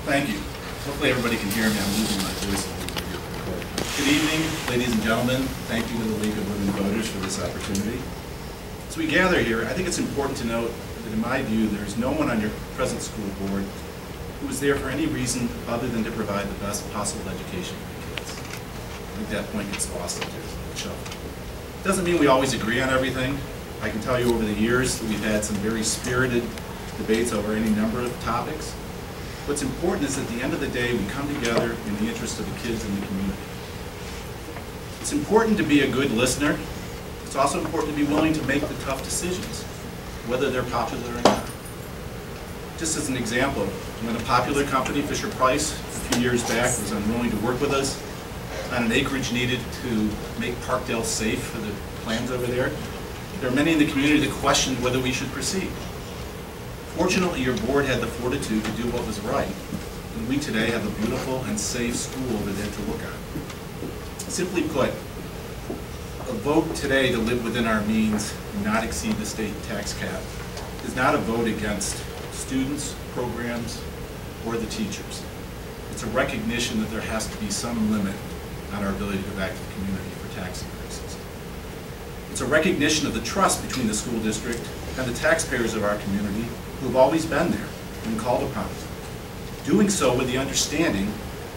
Thank you. Hopefully everybody can hear me. I'm losing my voice a little bit. Good evening, ladies and gentlemen. Thank you to the League of Women Voters for this opportunity. As we gather here, I think it's important to note that in my view, there's no one on your present school board who is there for any reason other than to provide the best possible education for the kids. I think that point gets lost up there in the shuffle. Doesn't mean we always agree on everything. I can tell you over the years that we've had some very spirited debates over any number of topics. What's important is at the end of the day, we come together in the interest of the kids and the community. It's important to be a good listener. It's also important to be willing to make the tough decisions, whether they're popular or not. Just as an example, when a popular company, Fisher-Price, a few years back was unwilling to work with us on an acreage needed to make Parkdale safe for the plans over there, there are many in the community that questioned whether we should proceed. Fortunately, your board had the fortitude to do what was right, and we today have a beautiful and safe school over there to look at. Simply put, a vote today to live within our means and not exceed the state tax cap is not a vote against students, programs, or the teachers. It's a recognition that there has to be some limit on our ability to go back to the community for tax increases. It's a recognition of the trust between the school district and the taxpayers of our community who have always been there when called upon. Doing so with the understanding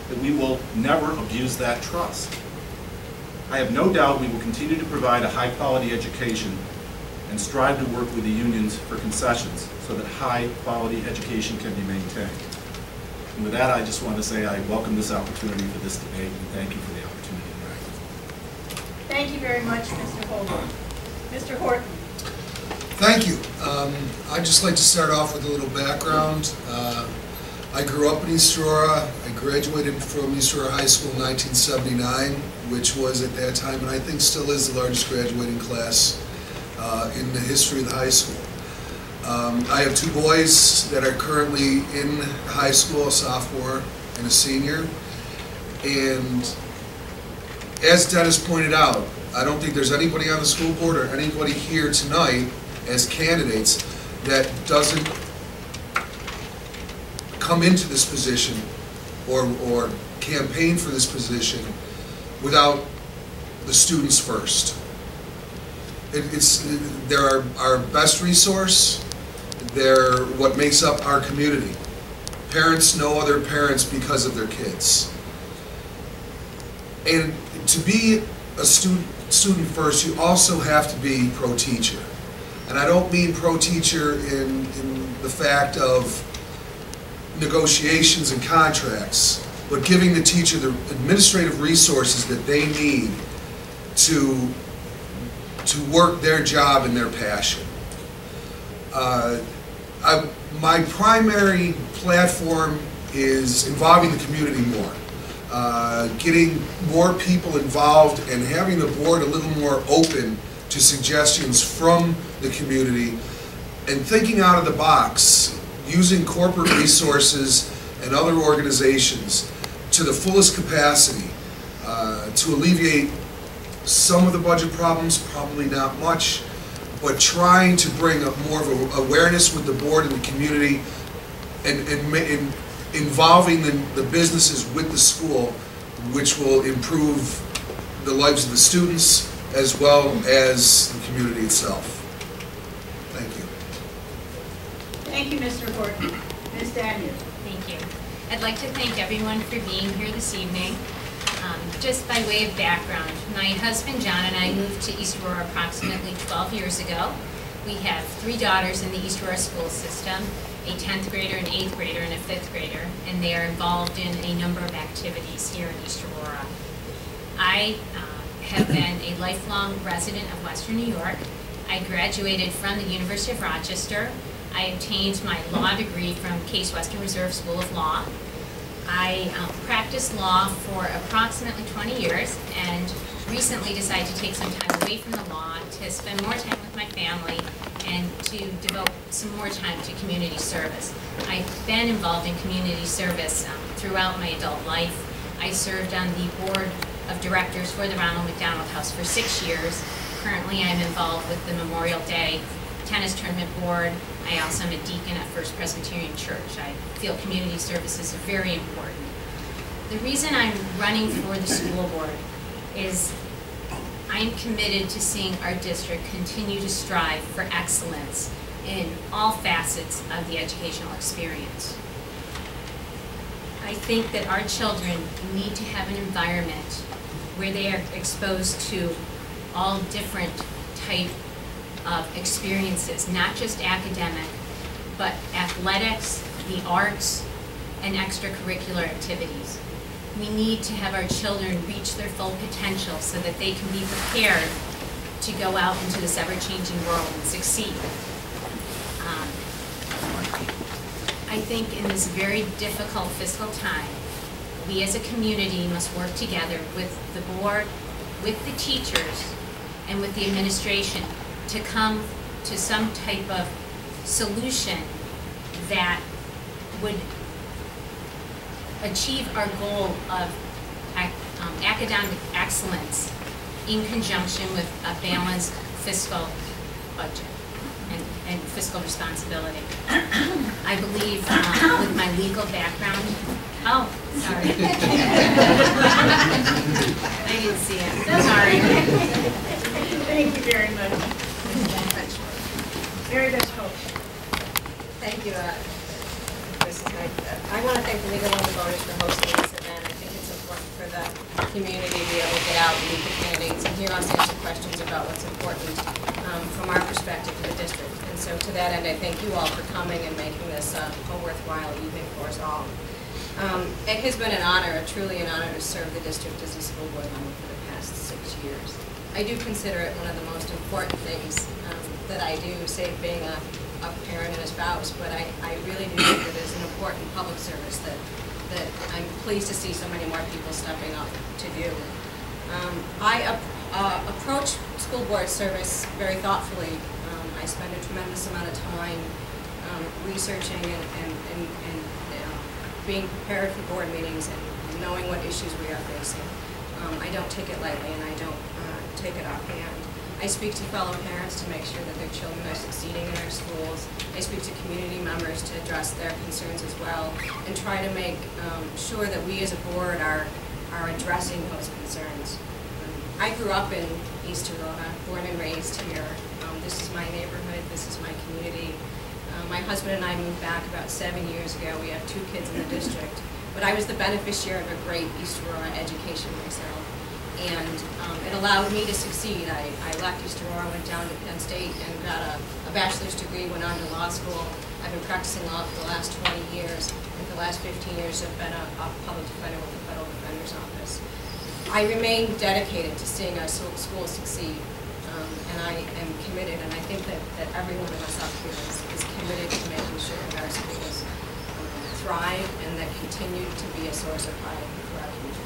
that we will never abuse that trust. I have no doubt we will continue to provide a high-quality education and strive to work with the unions for concessions so that high-quality education can be maintained. And with that, I just want to say I welcome this opportunity for this debate and thank you for the opportunity tonight. Thank you very much, Mr. Holden. Mr. Horton. Thank you. I'd just like to start off with a little background. I grew up in East Aurora. I graduated from East Aurora High School in 1979, which was at that time, and I think still is, the largest graduating class in the history of the high school. I have two boys that are currently in high school, a sophomore and a senior. And as Dennis pointed out, I don't think there's anybody on the school board or anybody here tonight as candidates that doesn't come into this position or campaign for this position without the students first. They're our best resource. They're what makes up our community. Parents know other parents because of their kids. And to be a student first, you also have to be pro-teacher. And I don't mean pro-teacher in the fact of negotiations and contracts, but giving the teacher the administrative resources that they need to work their job and their passion. My primary platform is involving the community more. Getting more people involved and having the board a little more open to suggestions from the community and thinking out of the box, using corporate resources and other organizations to the fullest capacity to alleviate some of the budget problems, probably not much, but trying to bring up more of a awareness with the board and the community and involving the businesses with the school, which will improve the lives of the students as well as the community itself. Thank you. Thank you, Mr. Horton. Ms. Daniels. Thank you. I'd like to thank everyone for being here this evening. Just by way of background, my husband John and I moved to East Aurora approximately 12 years ago. We have 3 daughters in the East Aurora school system, a 10th grader, an 8th grader, and a 5th grader, and they are involved in a number of activities here in East Aurora. I have been a lifelong resident of Western New York. I graduated from the University of Rochester. I obtained my law degree from Case Western Reserve School of Law. I practiced law for approximately 20 years and recently decided to take some time away from the law to spend more time with my family and to devote some more time to community service. I've been involved in community service throughout my adult life. I served on the board of directors for the Ronald McDonald House for 6 years. Currently I'm involved with the Memorial Day tennis tournament board. I also am a deacon at First Presbyterian Church. I feel community services are very important. The reason I'm running for the school board is I'm committed to seeing our district continue to strive for excellence in all facets of the educational experience. I think that our children need to have an environment where they are exposed to all different type of experiences, not just academic, but athletics, the arts, and extracurricular activities. We need to have our children reach their full potential so that they can be prepared to go out into this ever-changing world and succeed. I think in this very difficult fiscal time, we as a community must work together with the board, with the teachers, and with the administration to come to some type of solution that would achieve our goal of academic excellence in conjunction with a balanced fiscal budget and fiscal responsibility. I believe with my legal background, oh, sorry. I didn't see it, sorry. Thank you very much. Very much hope. Thank you. I want to thank the League of Women Voters for hosting this event. I think it's important for the community to be able to get out and meet the candidates and hear us answer questions about what's important from our perspective to the district. And so to that end, I thank you all for coming and making this a worthwhile evening for us all. It has been an honor, truly an honor to serve the district as a school board member for the past 6 years. I do consider it one of the most important things that I do, save being a parent and a spouse, but I really do think it is an important public service that I'm pleased to see so many more people stepping up to do. I approach school board service very thoughtfully. I spend a tremendous amount of time researching and being prepared for board meetings and knowing what issues we are facing. I don't take it lightly and I don't take it offhand. I speak to fellow parents to make sure that their children are succeeding in our schools. I speak to community members to address their concerns as well and try to make sure that we as a board are addressing those concerns. I grew up in East Aurora, born and raised here. This is my neighborhood, this is my community. My husband and I moved back about 7 years ago. We have 2 kids in the district, but I was the beneficiary of a great East Aurora education myself. And it allowed me to succeed. I left East Aurora, went down to Penn State and got a bachelor's degree, went on to law school. I've been practicing law for the last 20 years, and for the last 15 years I've been a public defender with the Federal Defender's Office. I remain dedicated to seeing our schools succeed, and I am committed, and I think that every one of us up here is committed to making sure that our schools thrive and that continue to be a source of pride for our community.